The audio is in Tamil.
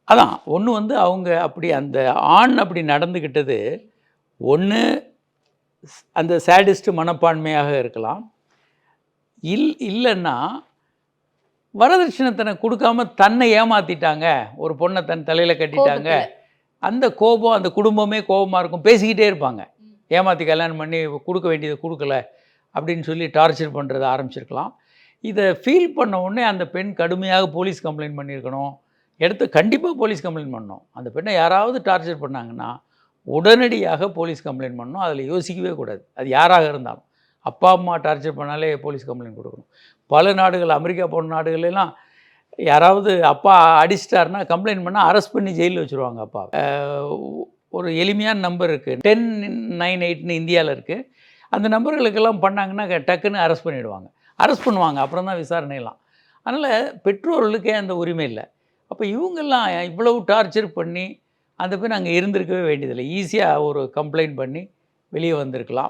அதான் ஒன்று வந்து அவங்க அப்படி அந்த ஆண் அப்படி நடந்துக்கிட்டது ஒன்று அந்த சேடிஸ்ட் மனப்பான்மையாக இருக்கலாம். இல்லைன்னா வரதட்சணை தனக்கு கொடுக்காம தன்னை ஏமாத்திட்டாங்க, ஒரு பொண்ணை தன் தலையில் கட்டிட்டாங்க, கோபத்துல. அந்த கோபம் அந்த குடும்பமே கோபமாக இருக்கும், பேசிக்கிட்டே இருப்பாங்க. ஏமாற்றி கல்யாணம் பண்ணி கொடுக்க வேண்டியதை கொடுக்கல அப்படின்னு சொல்லி டார்ச்சர் பண்ணுறத ஆரம்பிச்சிருக்கலாம். இதை ஃபீல் பண்ண உடனே அந்த பெண் கடுமையாக போலீஸ் கம்ப்ளைண்ட் பண்ணியிருக்கணும். எடுத்து கண்டிப்பாக போலீஸ் கம்ப்ளைண்ட் பண்ணணும். அந்த பெண்ணை யாராவது டார்ச்சர் பண்ணாங்கன்னா உடனடியாக போலீஸ் கம்ப்ளைண்ட் பண்ணணும். அதில் யோசிக்கவே கூடாது, அது யாராக இருந்தாலும். அப்பா அம்மா டார்ச்சர் பண்ணாலே போலீஸ் கம்ப்ளைண்ட் கொடுக்கணும். பல நாடுகள், அமெரிக்கா போன்ற நாடுகளெல்லாம் யாராவது அப்பா அடிச்சிட்டாருன்னா கம்ப்ளைண்ட் பண்ணால் அரெஸ்ட் பண்ணி ஜெயிலில் வச்சுருவாங்க அப்பா. ஒரு எளிமையான நம்பர் இருக்குது, 1098ன்னு இந்தியாவில் இருக்குது. அந்த நம்பர்களுக்கெல்லாம் பண்ணாங்கன்னா டக்குன்னு அரெஸ்ட் பண்ணிவிடுவாங்க. அரெஸ்ட் பண்ணுவாங்க, அப்புறம் தான் விசாரணையெல்லாம். அதனால் பெற்றோர்களுக்கே அந்த உரிமை இல்லை. அப்போ இவங்கெல்லாம் இவ்வளவு டார்ச்சர் பண்ணி அந்த பெண் அங்கே இருந்திருக்கவே வேண்டியதில்லை. ஈஸியாக ஒரு கம்ப்ளைண்ட் பண்ணி வெளியே வந்திருக்கலாம்.